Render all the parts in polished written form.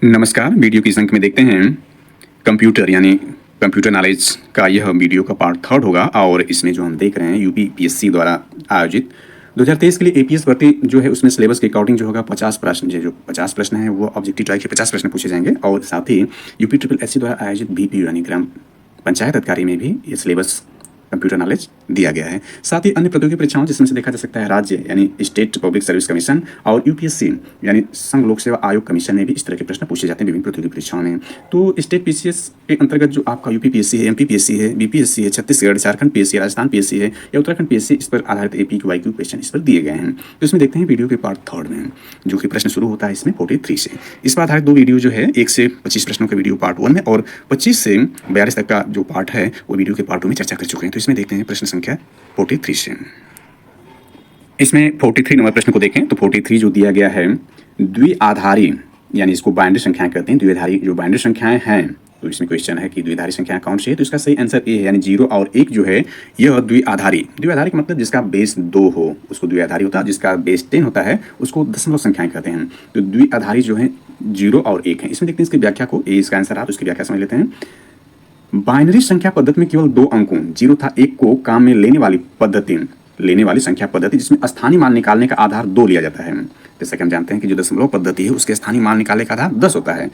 नमस्कार। वीडियो की इस अंक में देखते हैं कंप्यूटर यानी कंप्यूटर नॉलेज का यह वीडियो का पार्ट थर्ड होगा और इसमें जो हम देख रहे हैं यूपी पीएससी द्वारा आयोजित 2023 के लिए एपीएस भर्ती जो है उसमें सिलेबस के अकॉर्डिंग जो होगा 50 प्रश्न जो 50 प्रश्न है वो ऑब्जेक्टिव टाइप के 50 प्रश्न पूछे जाएंगे और साथ ही यूपी ट्रिपल एससी द्वारा आयोजित बीपीयू यानी ग्राम पंचायत अधिकारी में भी ये सिलेबस कंप्यूटर नॉलेज दिया गया है। साथ ही अन्य प्रतियोगी परीक्षाओं जिसमें से देखा जा सकता है राज्य यानी स्टेट पब्लिक सर्विस कमीशन और यूपीएससी यानी संघ लोक सेवा आयोग कमीशन में भी इस तरह के प्रश्न पूछे जाते हैं विभिन्न प्रतियोगी परीक्षाओं में। तो स्टेट पीसीएस के अंतर्गत जो आपका यूपी पीएससी है, एमपी पीएससी है, बीपीएससी है, छत्तीसगढ़ झारखंड पीएससी, राजस्थान पीएससी है या उत्तराखंड पीएससी, इस पर आधारित एपी क्यू क्वेश्चन इस पर दिए गए हैं। तो इसमें देखते हैं वीडियो के पार्ट थर्ड में जो कि प्रश्न शुरू होता है इसमें 43 से। इस पर आधारित दो वीडियो जो है 1 से 25 प्रश्नों का वीडियो पार्ट 1 में और 25 से 42 तक का जो पार्ट है वो वीडियो के पार्ट 2 में चर्चा कर चुके हैं। तो इसमें देखते हैं प्रश्न संख्या 43 से। इसमें 43 नंबर प्रश्न को देखें तो 43 जो दिया गया है द्विआधारी यानी इसको बाइनरी संख्याएं कहते हैं। द्विआधारी जो बाइनरी संख्याएं हैं तो इसमें क्वेश्चन है कि द्विआधारी संख्याएं कौन सी है। तो इसका सही आंसर ए है यानी 0 और 1 जो है यह द्विआधारी। द्विआधारी का मतलब जिसका बेस 2 हो उसको द्विआधारी होता है, जिसका बेस 10 होता है उसको दशमलव संख्याएं कहते हैं। तो द्विआधारी जो है 0 और 1 है। इसमें देखते हैं इसकी व्याख्या को। ए इसका आंसर आ तो इसकी व्याख्या समझ लेते हैं। बाइनरी संख्या पद्धति में केवल 2 अंकों 0 तथा 1 को काम में लेने वाली संख्या पद्धति जिसमें स्थानीय मान निकालने का आधार 2 लिया जाता है। जैसा कि हम जानते हैं कि जो दशमलव पद्धति है उसके स्थानीय मान निकालने का आधार 10 होता है।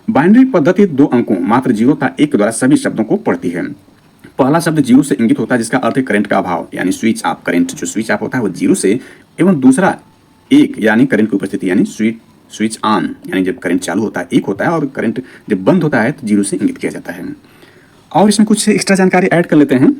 बाइनरी पद्धति 2 अंकों मात्र 0 तथा 1 के द्वारा सभी शब्दों को पढ़ती है। पहला शब्द 0 से इंगित होता है जिसका अर्थ है करंट का अभाव यानी स्विच ऑफ। करंट जो स्विच ऑफ होता है वो 0 से एवं दूसरा 1 यानी करंट की उपस्थिति यानी स्विच ऑन यानी जब करंट चालू होता है 1 होता है और करंट जब बंद होता है तो 0 से इंगित किया जाता है। और इसमें कुछ एक्स्ट्रा जानकारी ऐड कर लेते हैं।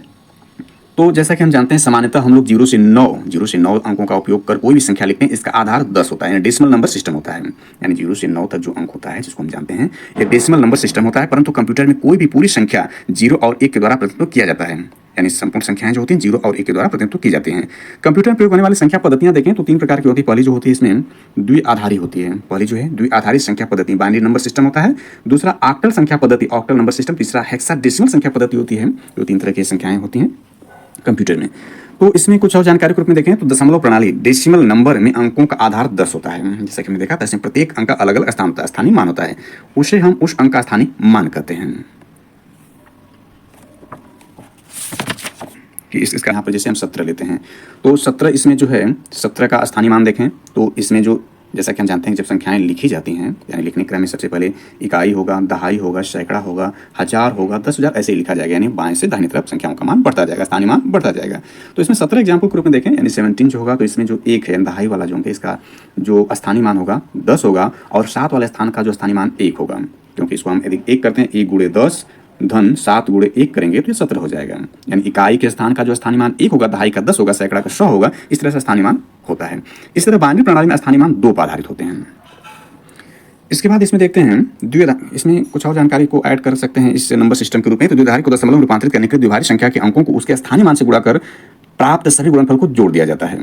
तो जैसा कि हम जानते हैं सामान्यतः हम लोग 0 से 9 अंकों का उपयोग कर कोई भी संख्या लिखते हैं। इसका आधार 10 होता है यानी डेसिमल नंबर सिस्टम होता है। यानी 0 से 9 तक जो अंक होता है जिसको हम जानते हैं ये डेसिमल नंबर सिस्टम होता है। परंतु कंप्यूटर में कोई भी पूरी संख्या 0 और 1 के द्वारा प्रतिनिधित्व किया जाता है। यानी संपूर्ण संख्याएं जो होती हैं 0 और 1 के द्वारा प्रतिनिधित्व की जाती हैं। कंप्यूटर में प्रयोग होने वाली संख्या पद्धतियां देखें तो 3 प्रकार की होती है। पहली जो होती है इसमें द्विआधारी होती है। पहली जो है द्विआधारी संख्या पद्धति बाइनरी नंबर सिस्टम होता है। दूसरा ऑक्टल संख्या पद्धति ऑक्टल नंबर सिस्टम। तीसरा हेक्साडेसिमल संख्या पद्धति होती है। जो 3 तरह की संख्याएं होती हैं कंप्यूटर में। तो इसमें कुछ और जानकारी के रूप में देखें तो दशमलव प्रणाली डेसिमल नंबर में अंकों का आधार 10 होता है। जैसा कि हमने देखा था इसमें प्रत्येक अंक का अलग अलग स्थान होता है, स्थानीय मान होता है, उसे हम उस अंक का स्थानीय मान कहते हैं। कि इसका यहाँ पर जैसे हम 17 लेते हैं तो 17 इसमें जो है 17 का स्थानीय मान देखें तो इसमें जो जैसा कि हम जानते हैं जब संख्याएं लिखी जाती हैं यानी लिखने क्रम में सबसे पहले इकाई होगा, दहाई होगा, सैकड़ा होगा, हजार होगा, 10,000 ऐसे ही लिखा जाएगा। यानी बाएं से दाहिनी तरफ संख्याओं का मान बढ़ता जाएगा, स्थानीय मान बढ़ता जाएगा। तो इसमें 17 एग्जाम्पल के रूप में देखें यानी 17 जो होगा तो इसमें जो 1 है दहाई वाला जो है इसका जो स्थानीय मान होगा 10 होगा और 7 वाले स्थान का जो स्थानीय मान 1 होगा। क्योंकि इसको हम यदि 1 करते हैं 1 गुणे 10 धन 7 गुणे 1 करेंगे तो ये 17 हो जाएगा। यानी इकाई के स्थान का जो स्थानीय मान 1 होगा, दहाई का 10 होगा, सैकड़ा का 100 होगा, इस तरह से स्थानीय मान होता है। इस तरह बाइनरी प्रणाली में स्थानीय मान 2 पर आधारित होते हैं। इसके बाद इसमें देखते हैं इसमें कुछ और जानकारी को ऐड कर सकते हैं इस नंबर सिस्टम के रूप में। तो द्विआधारी को दशमलव रूपांतरित करने के लिए द्विआधारी संख्या के अंकों को उसके स्थानीय मान से गुणा कर प्राप्त सभी गुणनफल को जोड़ दिया जाता है।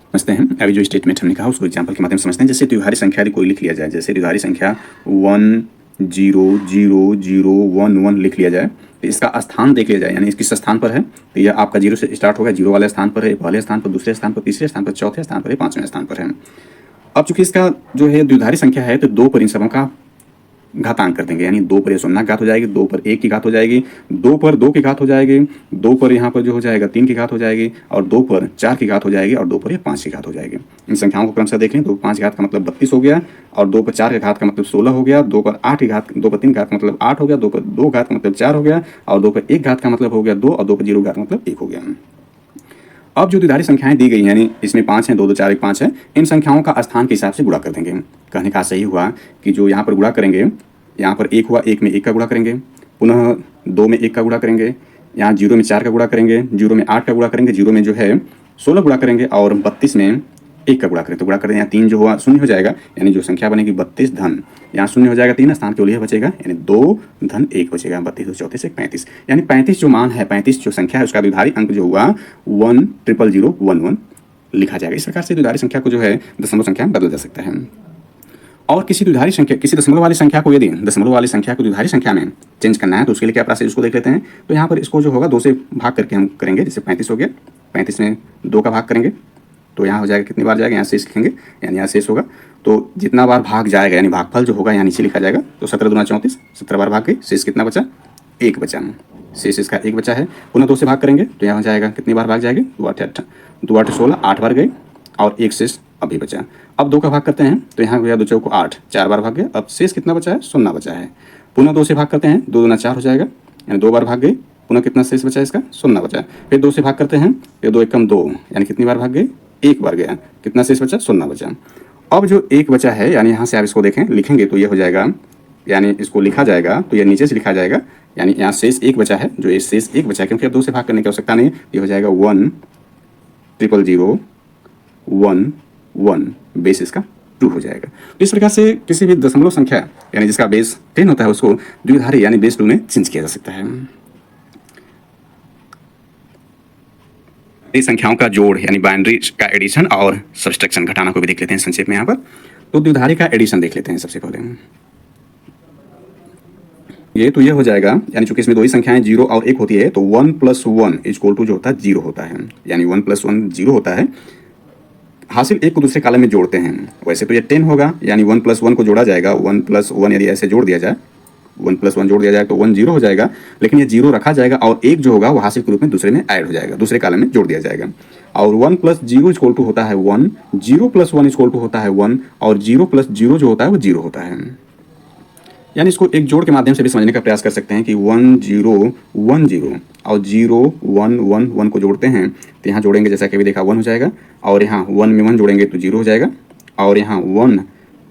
समझते हैं अभी जो स्टेटमेंट हमने कहा उसको एग्जाम्पल के माध्यम से समझते हैं। जैसे द्विआधारी संख्या यदि कोई लिख लिया जाए, जैसे द्विआधारी संख्या 1 0 0 0 1 1 लिख लिया जाए तो इसका स्थान देख लिया जाए यानी किस स्थान पर है तो यह आपका 0 से स्टार्ट होगा, 0 वाले स्थान पर है, पहले स्थान पर, दूसरे स्थान पर, तीसरे स्थान पर, चौथे स्थान पर, 5वें स्थान पर है। अब चूंकि इसका जो है द्विआधारी संख्या है तो 2 पर इन सबों का घातांक कर देंगे। यानी 2 पर 0 घात हो जाएगी, 2 पर 1 की घात हो जाएगी, 2 पर 2 की घात हो जाएगी, 2 पर यहाँ पर जो हो जाएगा 3 की घात हो जाएगी और 2 पर 4 की घात हो जाएगी और 2 पर 5 की घात हो जाएगी। इन संख्याओं को क्रमशः देख लें। 2 पर 5 की घात का मतलब 32 हो गया और 2 पर 4 की घात का मतलब 16 हो गया, 2 पर 8 की घात 2 पर 3 की घात का मतलब 8 हो गया, 2 पर 2 घात का मतलब 4 हो गया और 2 पर 1 घात का मतलब हो गया 2 और 2 पर 0 घात का मतलब 1 हो गया। अब जो द्विआधारी संख्याएं दी गई यानी इसमें 5 हैं, 2 2 4 1 5 है, इन संख्याओं का स्थान के हिसाब से गुणा कर देंगे। कहने का सही हुआ कि जो यहाँ पर गुणा करेंगे, यहाँ पर 1 हुआ, 1 में 1 का गुणा करेंगे, पुनः 2 में 1 का गुणा करेंगे, यहाँ 0 में 4 का गुणा करेंगे, 0 में 8 का गुणा करेंगे, 0 में जो है 16 गुणा करेंगे और 32 में 1 का गुणा करें तो गुणा करें यहाँ 3 जो हुआ 0 हो जाएगा। यानी जो संख्या बनेगी 32 धन यहाँ 0 हो जाएगा, 3 स्थान केवल यह बचेगा यानी 2 धन 1 बचेगा। 32 चौथे से 35 यानी 35 जो मान है 35 जो संख्या है उसका द्विआधारी अंक जो हुआ 1000011 लिखा जाएगा। इस प्रकार से द्विआधारी संख्या को जो है दशमलव संख्या में बदला जा सकता है। और किसी द्विआधारी संख्या किसी दशमलव वाली संख्या को यदि दशमलव वाली संख्या को द्विआधारी संख्या में चेंज करना है तो उसके लिए क्या प्रोसेस उसको देख लेते हैं। तो यहाँ पर इसको जो होगा 2 से भाग करके हम करेंगे। जैसे 35 हो गया, 35 में 2 का भाग करेंगे तो यहाँ हो जाएगा, कितनी बार जाएगा, यहाँ शेष लिखेंगे यानी यहाँ शेष होगा तो जितना बार भाग जाएगा यानी भागफल जो होगा यहाँ नीचे लिखा जाएगा। तो 17 दूना 34, 17 बार भाग गए, शेष कितना बचा? 1 बचा। शेष इसका 1 बचा है। पुनः 2 से भाग करेंगे तो यहाँ जाएगा, कितनी बार भाग जाएंगे? 2 8 16, 8 बार गए और 1 शेष अभी बचा। अब 2 का भाग करते हैं तो यहाँ गया 2 चौको 8, 4 बार भाग गए, अब शेष कितना बचा है? 0 बचा है। पुनः 2 से भाग करते हैं, 2 दूना 4 हो जाएगा, यानी 2 बार भाग गए, पुनः कितना शेष बचा है? इसका 0 बचा। फिर 2 से भाग करते हैं, फिर 2 एकम 2, यानी कितनी बार भाग गए? 1 बार गया, कितना शेष बचा? 0 बचा। अब जो 1 बचा है, यानी यहाँ से आप इसको देखें, लिखेंगे तो ये हो जाएगा, यानी इसको लिखा जाएगा तो ये नीचे से लिखा जाएगा, यानी यहाँ शेष 1 बचा है, जो ये शेष 1 बचा है, क्योंकि अब 2 से भाग करने की आवश्यकता नहीं है। ये हो जाएगा 1 0 0 1 1, बेस इसका 2 हो जाएगा। तो इस प्रकार से किसी भी दशमलव संख्या यानी जिसका बेस 10 होता है उसको द्विधारी यानी बेस 2 में चेंज किया जा सकता है। इस संख्याओं का जोड़ यानी बाइनरी का एडिशन और सब्सट्रैक्शन घटाना को भी देख लेते हैं संक्षेप में यहाँ पर। तो द्विधारी का एडिशन देख लेते हैं सबसे पहले। ये हो जाएगा, यानी चूंकि इसमें दो ही संख्याएं 0 और 1 होती है तो 1 + 1 = जो होता है 0 होता है, यानी 1 + 1 0 होता है। हासिल एक को दूसरे कॉलम में जोड़ते हैं। वैसे तो ये 10 होगा, यानी 1 + 1 को जोड़ा जाएगा, 1 + 1 यदि ऐसे जोड़ दिया जाए, 1 + 1 जोड़ दिया जाए तो 1 0 हो जाएगा, लेकिन ये 0 रखा जाएगा और 1 जो होगा वो हासिल के रूप में दूसरे में ऐड हो जाएगा, दूसरे कॉलम में जोड़ दिया जाएगा। और 1 + 0 = होता है 1, 0 + 1 = होता है 1, और 0 + 0 जो होता है वो 0 होता है। यानी इसको एक जोड़ के माध्यम से भी समझने का प्रयास कर सकते हैं कि 1 0 1 0 और 0 1 1 1 को जोड़ते हैं तो यहाँ जोड़ेंगे जैसा कि अभी देखा 1 हो जाएगा, और यहाँ 1 में 1 जोड़ेंगे तो 0 हो जाएगा, और यहाँ 1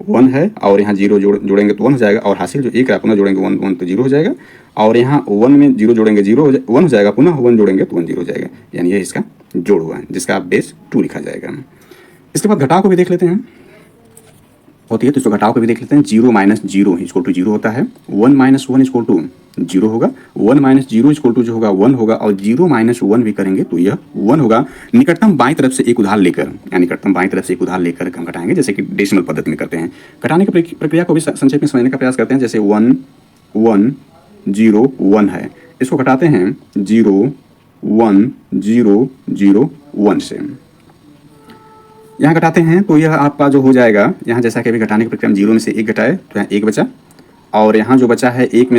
1 है और यहाँ 0 जोड़ेंगे तो 1 हो जाएगा, और हासिल जो 1 है पुनः जोड़ेंगे 1 1 तो 0 हो जाएगा, और यहाँ 1 में 0 जोड़ेंगे 1 हो जाएगा, पुनः 1 जोड़ेंगे तो 1 0 हो जाएगा, यानी ये इसका जोड़ हुआ है जिसका बेस 2 लिखा जाएगा। इसके बाद घटाव को भी देख लेते हैं होती है, तो इसको घटाव को भी देख लेते हैं। 0 - 0 = 0 होता है, 1 - 1 = 0 होगा, 1 - 0 = जो होगा 1 होगा, और 0 - 1 भी करेंगे तो यह 1 होगा। निकटतम बाईं तरफ से एक उधार लेकर, यानी निकटतम बाईं तरफ से एक उधार लेकर हम घटाएंगे, जैसे कि डेसिमल पद्धति में करते हैं। घटाने की प्रक्रिया को भी संक्षेप में समझने का प्रयास करते हैं। जैसे 1 1 0 1 है, इसको घटाते हैं 0 1 0 0 1 से। यहाँ घटाते हैं तो यह आपका जो हो जाएगा, यहाँ जैसा कि अभी घटाने की प्रक्रिया में 0 में से 1 घटाए तो यहाँ 1 बचा, और यहाँ जो बचा है 1 में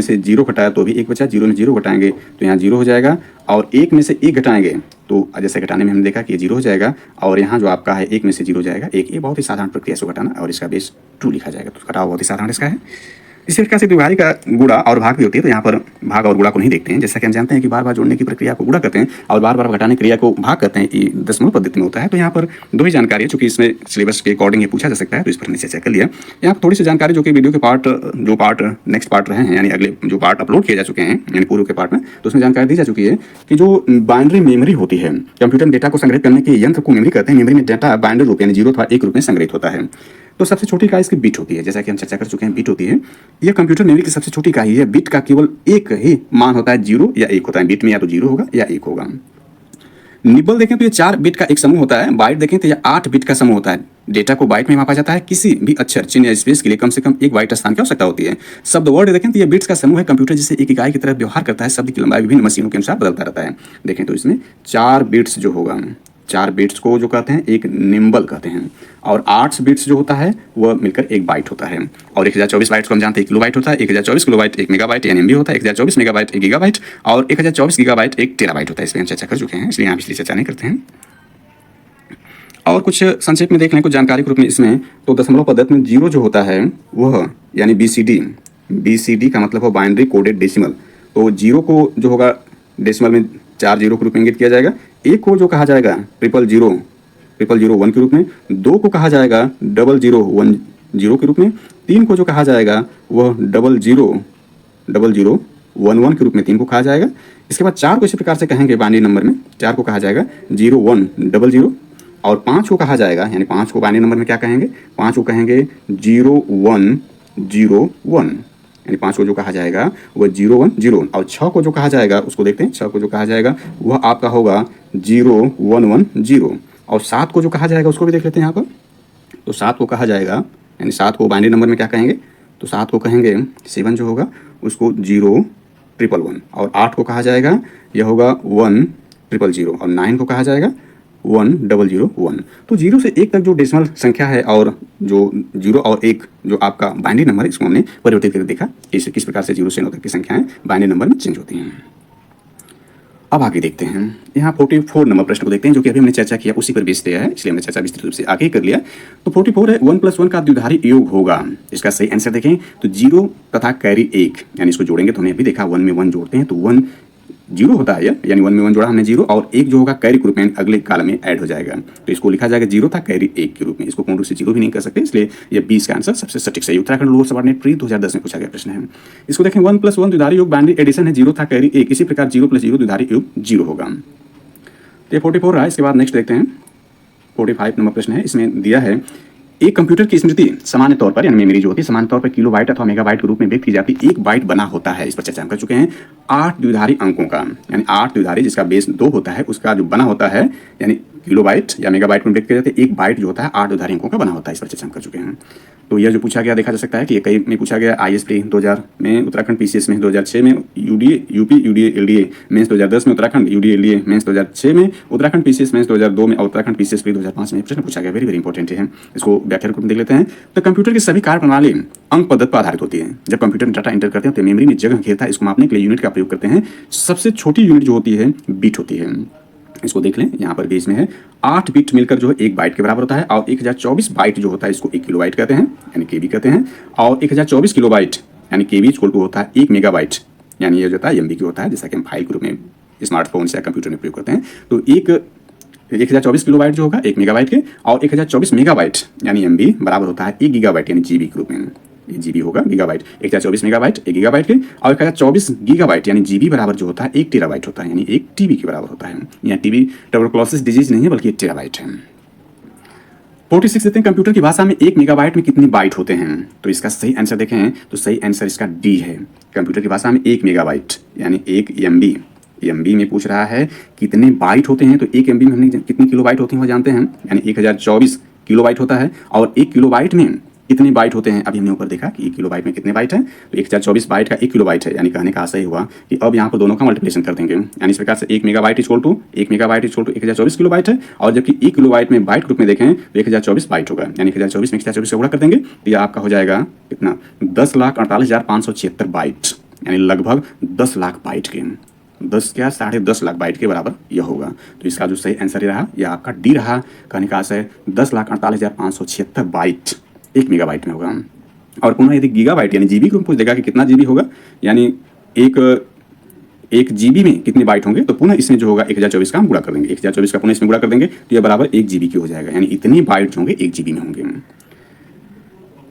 से 0 घटाया तो भी 1 बचा, 0 में 0 घटाएंगे तो यहाँ 0 हो जाएगा, और 1 में से 1 घटाएंगे तो जैसे घटाने में हमने देखा कि ये 0 हो जाएगा, और यहाँ जो आपका है 1 में से 0 हो जाएगा 1। ये बहुत ही साधारण प्रक्रिया इसको घटाना, और इसका बेस 2 लिखा जाएगा। तो घटाव बहुत ही साधारण इसका है। इसी प्रकार से द्विभारी का गुणा और भाग भी होती है, तो यहाँ पर भाग और गुणा को नहीं देखते हैं। जैसा कि हम जानते हैं कि बार बार जोड़ने की प्रक्रिया को गुणा करते हैं और बार बार घटाने की क्रिया को भाग करते हैं, ये दशमलव पद्धति में होता है। तो यहाँ पर दो ही जानकारी है, चूंकि इसमें सिलेबस के अकॉर्डिंग ये पूछा जा सकता है, तो इस पर हमने चर्चा कर लिया। यहाँ पर थोड़ी सी जानकारी जो कि वीडियो के पार्ट नेक्स्ट पार्ट रहे हैं, यानी अगले जो पार्ट अपलोड किए जा चुके हैं यानी पूर्व के पार्ट में, तो उसमें जानकारी दी जा चुकी है कि जो बाइनरी मेमोरी होती है, कंप्यूटर डेटा को संग्रहित करने के यंत्र को मेमोरी कहते हैं। मेमोरी में डेटा बाइनरी रूप यानी 0 अथवा 1 रूप में संग्रहित होता है। तो सबसे छोटी इकाई इसकी बिट होती है, जैसा कि हम चर्चा कर चुके हैं, बिट होती है। यह कंप्यूटर मेमोरी की सबसे छोटी इकाई है। बिट का केवल एक ही मान होता है, 0 या 1 होता है। बिट में या तो 0 होगा या 1 होगा। निबल देखें तो ये 4 बिट का एक समूह होता है। बाइट देखें तो यह 8 बिट का समूह होता है। डेटा को बाइट में मापा जाता है। किसी भी अक्षर, चिन्ह या स्पेस के लिए कम से कम 1 बाइट स्थान की आवश्यकता होती है। शब्द वर्ड देखें तो ये बिट्स का समूह है। कंप्यूटर जिसे एक इकाई की तरह व्यवहार करता है। शब्द की लंबाई विभिन्न मशीनों के अनुसार बदलता रहता है। देखें तो इसमें 4 बिट्स जो होगा, 4 बिट्स को जो कहते हैं एक निम्बल कहते हैं, और 8 बिट्स जो होता है वह मिलकर 1 बाइट होता है। और 1024 बाइट्स को हम जानते हैं 1 किलोबाइट होता है। 1024 किलोबाइट 1 मेगाबाइट यानी एमबी होता है। 1024 मेगाबाइट 1 गीगाबाइट, और 1024 गीगाबाइट 1 टेराबाइट होता है। इस पर हम चर्चा कर चुके हैं, इसलिए यहाँ पिछली चर्चा नहीं करते हैं। और कुछ संक्षेप में देख लें कुछ जानकारी के रूप में इसमें, तो दशमलव पद्धति में 0 जो होता है वह यानी BCD का मतलब हो बाइनरी कोडेड डेसिमल। तो 0 को जो होगा डेसिमल में 4 0 के रूप में इंगित किया जाएगा। 1 को जो कहा जाएगा 000 1 के रूप में। 2 को कहा जाएगा 0010 के रूप में। 3 को जो कहा जाएगा वह 000011 के रूप में 3 को कहा जाएगा। इसके बाद 4 को इसी प्रकार से कहेंगे बाइनरी नंबर में। 4 को कहा जाएगा 0100, और 5 को कहा जाएगा, यानी 5 को बाइनरी नंबर में क्या कहेंगे, 5 को कहेंगे 0101, यानी 5 को जो कहा जाएगा वह 0101। और 6 को जो कहा जाएगा उसको देखते हैं। 6 को जो कहा जाएगा वह आपका होगा 0110, और 7 को जो कहा जाएगा उसको भी देख लेते हैं यहाँ पर। तो 7 को कहा जाएगा, यानी 7 को बाइनरी नंबर में क्या कहेंगे, तो 7 को कहेंगे 7 जो होगा उसको 0111, और 8 को कहा जाएगा यह होगा 1000, और 9 को कहा जाएगा 1001। तो 0 से 1 तक जो डेसिमल संख्या है और जो 0 और 1 जो आपका बाइनरी नंबर है, इसको हमने परिवर्तित करके देखा किस प्रकार से 0 से 9 तक की संख्याएं बाइनरी नंबर में चेंज होती हैं। अब आगे देखते हैं, यहाँ 44 नंबर प्रश्न को देखते हैं, जो कि अभी हमने चर्चा किया उसी पर बेस दिया है, इसलिए हमने चर्चा विस्तृत रूप से आगे कर लिया। तो 44 है 1 + 1 का द्विधारी योग होगा। इसका सही आंसर देखें तो 0 तथा कैरी 1, यानी इसको जोड़ेंगे तो हमने अभी देखा 1 में 1 जोड़ते हैं तो 1 0 होता है, यानी 1 में 1 जोड़ा हमने 0, और 1 जो होगा कैरी के रूप में अगले कॉलम में ऐड हो जाएगा, तो इसको लिखा जाएगा 0 था कैरी 1 के रूप में। इसको पूर्ण रूप से 0 भी नहीं कर सकते, इसलिए यह 20 का आंसर सबसे सटीक सही। उत्तराखंड लोअर सबऑर्डिनेट प्री 2010 में पूछा गया प्रश्न है। इसको देखें 1 + 1 द्विधारी योग बाइनरी एडिशन है, 0 था कैरी 1, इसी प्रकार 0 + 0 द्विधारी योग 0 होगा। तो ये 44 रहा। इसके बाद नेक्स्ट देखते हैं 45 नंबर प्रश्न है। इसमें दिया है एक कंप्यूटर की स्मृति सामान्य तौर पर, यानी मेमोरी जो होती है, सामान्य तौर पर किलोबाइट अथवा मेगाबाइट के रूप में व्यक्त की जाती है। 1 बाइट बना होता है, इस पर चर्चा हम कर चुके हैं। 8 द्विधारी अंकों का, यानी 8 द्विधारी जिसका बेस 2 होता है, उसका जो बना होता है, यानी किलोबाइट या मेगाबाइट में व्यक्त किया जाता है। 1 बाइट जो होता है 8 द्विधारी अंकों का बना होता है, इस पर चर्चा हम कर चुके हैं। तो यह जो पूछा गया देखा जा सकता है कि कई में पूछा गया IAS प्री 2000 में, उत्तराखंड PCS में 2006 में, यूपी UDA LDA मेंस 2010 में, उत्तराखंड UDA LDA मेंस 2006 में, उत्तराखंड PCS मेंस 2002 में और उत्तराखंड PCS प्री 2005 में प्रश्न पूछा गया। वेरी वेरी इंपॉर्टेंट है, इसको व्याख्या रूप में देख लेते हैं। तो कंप्यूटर की सभी कार्य प्रणाली अंक पद्धति पर आधारित होती है। जब कंप्यूटर में डाटा एंटर करते हैं तो मेमोरी में जगह घेरता है, इसको मापने के लिए यूनिट का प्रयोग करते हैं। सबसे छोटी यूनिट जो होती है बिट होती है। इसको देख लें, यहाँ पर बेस में है 8 बिट मिलकर जो है 1 बाइट के बराबर होता है, और 1024 बाइट जो होता है इसको 1 किलोबाइट कहते हैं, यानी KB कहते हैं, और 1024 किलोबाइट यानी KB इक्वल टू होता है 1 मेगाबाइट, यानी ये जो होता है MB की होता है, जैसा कि हम फाइल के रूप में स्मार्टफोन से या कंप्यूटर में प्रयोग करते हैं। तो 1024 किलोबाइट जो होगा 1 मेगाबाइट के, और 1024 मेगाबाइट यानी MB बराबर होता है 1 गीगाबाइट यानी GB के रूप में। ये GB होगा गीगाबाइट, 1024 मेगाबाइट 1 गीगाबाइट के, और 1024 गीगाबाइट यानी GB बराबर जो होता है 1 टेराबाइट होता है, यानी 1 TB के बराबर होता है। यहाँ TB ट्यूबरकुलोसिस डिजीज नहीं है, बल्कि 1 टेराबाइट है। 46 देते हैं, कंप्यूटर की भाषा में 1 मेगाबाइट में कितने बाइट होते हैं? तो इसका सही आंसर देखें तो सही आंसर इसका D है। कंप्यूटर की भाषा में 1 मेगाबाइट यानी 1 MB में पूछ रहा है कितने बाइट होते हैं, तो 1 MB में हमने कितनी किलोबाइट होती हैं वो जानते हैं, यानी 1024 किलोबाइट होता है, और 1 किलोबाइट में कितने बाइट होते हैं अभी हमने ऊपर देखा कि 1 किलोबाइट में कितने बाइट हैं, तो 1024 बाइट का 1 किलोबाइट है, यानी कहने का आशय हुआ कि अब यहाँ पर दोनों का मल्टीप्लिकेशन कर देंगे, यानी इस प्रकार से 1 मेगाबाइट इक्वल टू 1024 किलोबाइट है, और जबकि 1 किलोबाइट में बाइट के रूप में देखें तो 1024 बाइट होगा, यानी 1024 में 1024 से गुणा कर देंगे तो यह आपका हो जाएगा कितना 10,48,576 बाइट, यानी लगभग 10 लाख बाइट के 10 लाख बाइट के बराबर यह होगा। तो इसका जो सही आंसर रहा यह आपका D रहा। कहने का आशय 10,48,576 बाइट 1 मेगाबाइट में होगा। और पुनः यदि गीगाबाइट यानी GB को पूछ देगा कि कितना GB होगा, यानी एक GB में कितने बाइट होंगे, तो पुनः इसमें जो होगा 1024 का हम गुणा कर देंगे, 1024 का पुनः इसमें गुणा कर देंगे तो यह बराबर 1 GB की हो जाएगा, यानी इतने बाइट जो होंगे 1 GB में होंगे।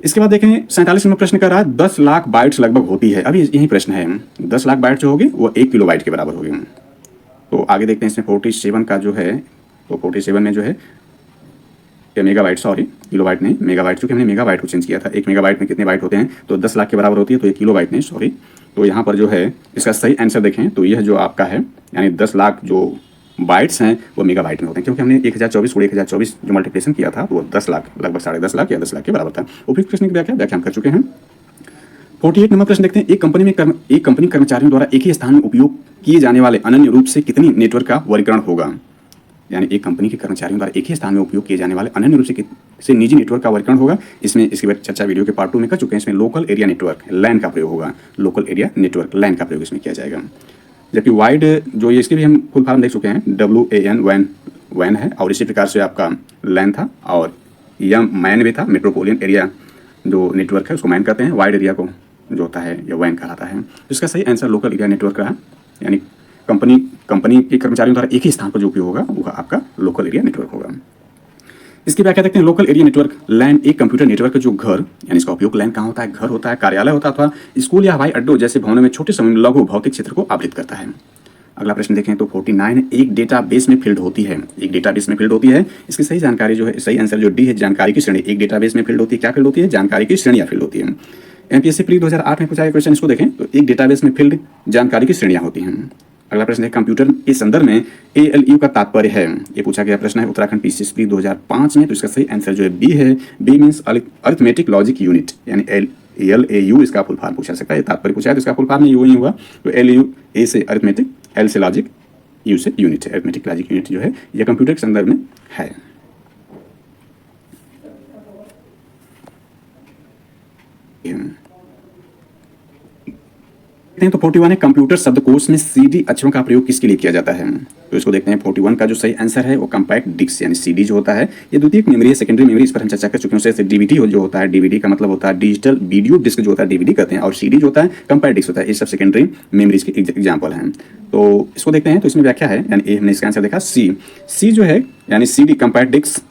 इसके बाद देखें 47 नंबर प्रश्न कर रहा है 10 लाख बाइट्स लगभग होती है। अभी यही प्रश्न है, 10 लाख बाइट जो होगी वो 1 किलोबाइट के बराबर होगी। तो आगे देखते हैं इसमें 47 का जो है, तो 47 में जो है मेगाबाइट, सॉरी किलोबाइट नहीं मेगाबाइट, चूंकि हमने मेगाबाइट को चेंज किया था। 1 मेगाबाइट में कितने बाइट होते हैं, तो 10 लाख के बराबर होती है, तो ये किलोबाइट नहीं सॉरी। तो यहाँ पर जो है इसका सही आंसर देखें तो यह जो आपका है, यानी 10 लाख जो बाइट्स हैं वो मेगाबाइट में होते हैं, क्योंकि हमने 1024 गुणे 1024 जो मल्टीप्लिकेशन किया था तो वो 10 लाख लगभग 10.5 लाख या 10 लाख के बराबर था। उपयुक्त प्रश्न की व्याख्या हम कर चुके हैं। 48 नंबर प्रश्न देखते हैं, एक कंपनी कर्मचारियों द्वारा एक ही स्थान में उपयोग किए जाने वाले अनन्य रूप से कितनी नेटवर्क का वर्गीकरण होगा? यानी एक कंपनी के कर्मचारियों द्वारा एक ही स्थान में उपयोग किए जाने वाले अनन्य रूप से निजी नेटवर्क का वर्गीकरण होगा। इसमें इसकी चर्चा वीडियो के पार्ट 2 में कर चुके हैं। इसमें लोकल एरिया नेटवर्क LAN का प्रयोग होगा, लोकल एरिया नेटवर्क LAN का प्रयोग इसमें किया जाएगा। जबकि वाइड जो ये इसके भी हम फुल फॉर्म देख चुके हैं, WAN WAN है, और इसी प्रकार से आपका LAN था, और MAN भी था, मेट्रोपोलियन एरिया जो नेटवर्क है उसको MAN कहते हैं, वाइड एरिया को जो होता है या WAN कहलाता है। इसका सही आंसर लोकल एरिया नेटवर्क रहा, यानी कंपनी के कर्मचारियों द्वारा एक ही स्थान पर जो उपयोग होगा वो आपका लोकल एरिया नेटवर्क होगा। इसकी व्याख्या देखते हैं, लोकल एरिया नेटवर्क LAN एक कंप्यूटर नेटवर्क का जो घर, यानी इसका उपयोग LAN कहाँ होता है, घर होता है, कार्यालय होता है, अथवा स्कूल या हवाई अड्डों जैसे भवनों में छोटे समय लघु भौतिक क्षेत्र को आवृत करता है। अगला प्रश्न देखें तो 49 एक डेटाबेस में फील्ड होती है, एक डेटाबेस में फील्ड होती है। इसकी सही जानकारी जो है, सही आंसर जो D है, जानकारी की श्रेणी। एक डेटाबेस में फील्ड होती है, क्या फील्ड होती है, जानकारी की श्रेणियां फील्ड होती है। MPSC प्री 2008 में पूछा गया क्वेश्चन, इसको देखें तो एक डेटाबेस में फील्ड जानकारी की श्रेणियां होती हैं। अगला प्रश्न है, कंप्यूटर के संदर्भ में ALU का तात्पर्य है, ये पूछा गया प्रश्न है उत्तराखंड PCS प्री 2005 में। तो इसका सही आंसर जो है B है। B means arithmetic logic unit, यानी LAU इसका फुल फॉर्म पूछा सकता है, तात्पर्य पूछा है तो इसका फुल फॉर्म नहीं हुआ। तो LAU A से अरिथमेटिक, L से लॉजिक, यू से यूनिट है, अरिथमेटिक लॉजिक यूनिट जो है यह कंप्यूटर के संदर्भ में है। तो 41 है, कंप्यूटर शब्दकोश में सीडी अक्षरों का प्रयोग किसके लिए किया जाता है? तो इसको देखते हैं। 41 का जो सही आंसर है वो कंपैक्ट डिस्क यानी सीडी जो होता है, ये द्वितीयक मेमोरी है, सेकेंडरी मेमोरी, इस पर हम चर्चा कर चुके हैं। उससे डीवीडी जो होता है, डीवीडी का मतलब होता है डिजिटल वीडियो डिस्क जो होता है, डीवीडी कहते हैं, और सीडी जो होता है कंपैक्ट डिस्क होता है। ये सब सेकेंडरी मेमोरीज के एग्जाम्पल हैं। तो इसको देखते हैं। तो इसमें व्याख्या है, यानी ए हमने इसका आंसर देखा। सी जो है यानी सीडी कंपैक्ट डिस्क,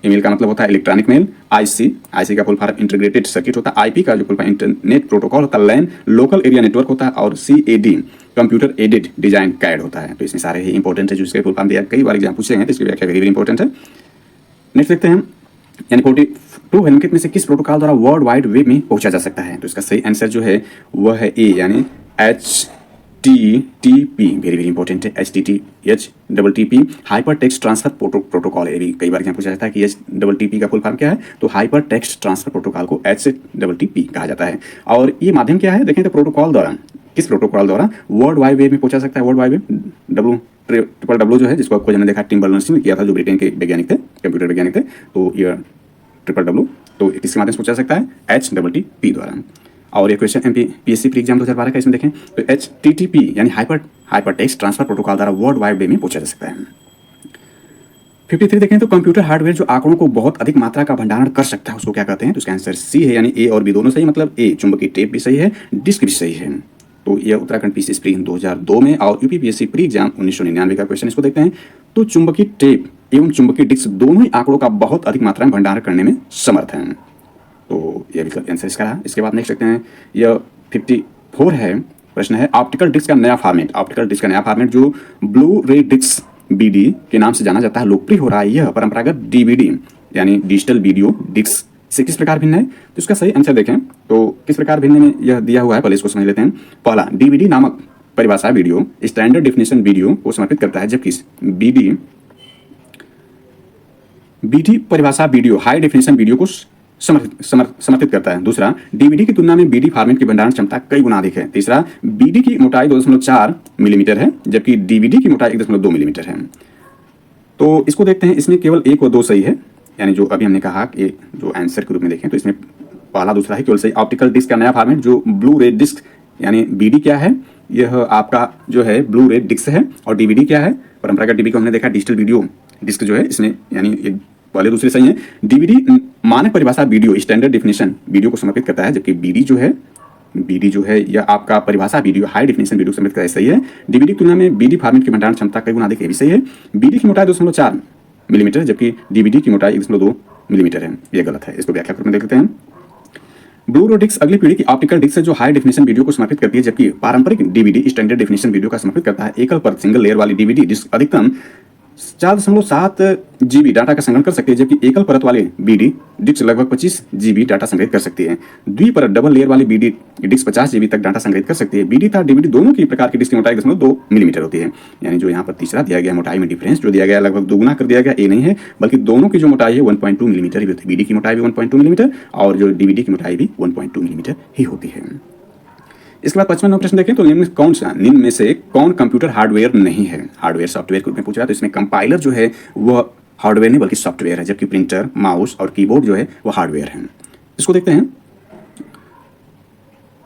ईमेल का मतलब होता है इलेक्ट्रॉनिक मेल, आईसी का फुल फॉर्म इंटीग्रेटेड सर्किट होता है, आईपी का जो फुल फॉर्म इंटरनेट प्रोटोकॉल होता है, लैन लोकल एरिया नेटवर्क होता है, और CAD computer aided design CAD होता है। तो इसमें सारे ही इंपॉर्टेंट है, जो इसके फुल फॉर्म दिया कई बार एग्जाम पूछे हैं, तो इसकी व्याख्या वेरी वेरी इंपॉर्टेंट है। नेक्स्ट देखते हैं, यानी 42 निम्नलिखित में से किस प्रोटोकॉल द्वारा वर्ल्ड वाइड वेब में पहुंचा जा सकता है? तो इसका सही आंसर जो है वह है ए, यानी HTTP, वेरी वेरी इंपॉर्टेंट है। HTTP hyper text transfer protocol है। कई बार यहाँ पूछा जाता है कि HTTP का फुल फॉर्म क्या है, तो हाइपर टेक्स्ट ट्रांसफर प्रोटोकॉल को HTTP कहा जाता है। और ये माध्यम क्या है, देखें तो प्रोटोकॉल द्वारा, किस प्रोटोकॉल द्वारा वर्ल्ड वाइड वेब में पहुंचा सकता है? वर्ल्ड वाइड वेब WWW जो है, जिसको आपको हमने देखा टिम बर्नर्स ने किया था, जो ब्रिटेन के वैज्ञानिक थे, कंप्यूटर वैज्ञानिक थे। तो ये WWW तो किसके माध्यम से पहुंचा सकता है? HTTP द्वारा। और ये क्वेश्चन MPSC प्री एग्जाम 2012 का, इसमें देखें तो HTTP यानी हाइपर टेक्स्ट ट्रांसफर प्रोटोकॉल द्वारा वर्ल्ड वाइड वेब में पहुंचा जा सकता है। 53 देखें तो कंप्यूटर हार्डवेयर जो आंकड़ों को बहुत अधिक मात्रा का भंडारण कर सकता है उसको क्या कहते हैं? तो इसका आंसर सी है, यानी ए और बी दोनों सही, मतलब ए चुंबकीय टेप भी सही है, डिस्क भी सही है। तो यह उत्तराखंड पीसी स्प्री 2002 में और यूपीपीएससी प्री एग्जाम 1999 का क्वेश्चन। इसको देखते हैं। तो चुंबकीय टेप एवं चुंबकीय डिस्क दोनों ही आंकड़ों का बहुत अधिक मात्रा में भंडारण करने में समर्थ हैं। तो यह भी आंसर इसका है। इसके बाद नेक्स्ट देखते हैं, यह 54 है, प्रश्न है ऑप्टिकल डिस्क का नया फॉर्मेट। ऑप्टिकल डिस्क का नया फॉर्मेट जो ब्लू रे डिस्क BD के नाम से जाना जाता है, लोकप्रिय हो रहा है। यह परंपरागत DVD यानी डिजिटल वीडियो डिस्क से किस प्रकार भिन्न है? तो इसका सही आंसर देखें तो किस प्रकार भिन्न में यह दिया हुआ है, पहले इसको समझ लेते हैं। पहला, DVD नामक परिभाषा वीडियो स्टैंडर्ड डेफिनेशन वीडियो को समर्पित करता है, जबकि BD परिभाषा वीडियो हाई डेफिनेशन वीडियो को समर्थित करता है। दूसरा, DVD की तुलना में BD फॉर्मेट की भंडारण क्षमता कई गुना अधिक है। तीसरा, BD की मोटाई 2.4 मिलीमीटर है, जबकि DVD की मोटाई 1.2 मिलीमीटर है। तो इसको देखते हैं, इसमें केवल 1 और 2 सही है, यानी जो अभी हमने कहा कि जो आंसर के रूप में देखें तो इसमें पहला दूसरा है केवल सही। ऑप्टिकल डिस्क का नया फॉर्मेट जो ब्लू रे डिस्क यानी BD क्या है, यह आपका जो है ब्लू रे डिस्क है, और DVD क्या है, परंपरागत DVD को हमने देखा डिजिटल वीडियो डिस्क जो है, इसमें यानी पहले दूसरे सही है। DVD मानक परिभाषा वीडियो स्टैंडर्ड डेफिनेशन वीडियो को समर्पित करता है, जबकि BD जो है यह आपका परिभाषा वीडियो हाई डेफिनेशन वीडियो को समर्पित करता है, सही है। DVD की तुलना में BD फॉर्मेट की भंडारण क्षमता कई गुना अधिक है, भी सही है। BD की मोटाई 2.4 मिलीमीटर, जबकि DVD की मोटाई 1.2 मिलीमीटर है, यह गलत है। इसको व्याख्या में देख लेते हैं। ब्लू रे डिस्क अगली पीढ़ी की ऑप्टिकल डिस्क है जो हाई डेफिनेशन वीडियो को समर्पित करती है, जबकि पारंपरिक DVD स्टैंडर्ड डेफिनेशन वीडियो का समर्पित करता है। एकल परत सिंगल लेयर वाली DVD डिस्क अधिकतम 4.7 GB डाटा का संग्रहण कर सकती है, जबकि एकल परत वाले BD डिस्क लगभग 25 GB डाटा संग्रहित कर सकती है। द्विपरत डबल लेयर वाली BD डिस्क 50 GB तक डाटा संग्रहित कर सकती है। BD तथा DVD दोनों की प्रकार की डिस्क की मोटाई 1.2 मिलीमीटर होती है, यानी जो यहाँ पर तीसरा दिया गया मोटाई में डिफरेंस जो दिया गया लगभग दोगुना कर दिया गया, ये नहीं है, बल्कि दोनों की जो मोटाई है 1.2 मिलीमीटर ही होती है। BD की मोटाई भी 1.2 मिलीमीटर और जो DVD की मोटाई भी 1.2 मिलीमीटर ही होती है। इसके बाद 55वां प्रश्न देखें तो निम्न में से कौन कंप्यूटर हार्डवेयर नहीं है? हार्डवेयर सॉफ्टवेयर के रूप में पूछ रहा है, तो इसमें कंपाइलर जो है वह हार्डवेयर नहीं बल्कि सॉफ्टवेयर है, जबकि प्रिंटर, माउस और कीबोर्ड जो है वह हार्डवेयर है। इसको देखते हैं।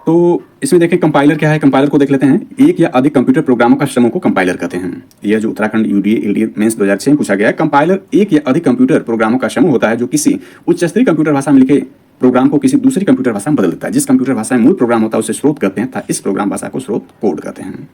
तो इसमें देखें कंपाइलर क्या है, कंपाइलर को देख लेते हैं। एक या अधिक कंप्यूटर प्रोग्रामों का समूह को कंपाइलर कहते हैं। यह जो उत्तराखंड UDA LDA मेंस 2006 में पूछा गया है। कंपाइलर एक या अधिक कंप्यूटर प्रोग्रामों का समूह होता है जो किसी उच्च स्तरीय कंप्यूटर भाषा में लिखे प्रोग्राम को किसी दूसरी कंप्यूटर भाषा में बदल देता है। जिस कंप्यूटर भाषा में मूल प्रोग्राम होता है उसे स्रोत कहते हैं तथा इस प्रोग्राम भाषा को स्रोत कोड कहते हैं।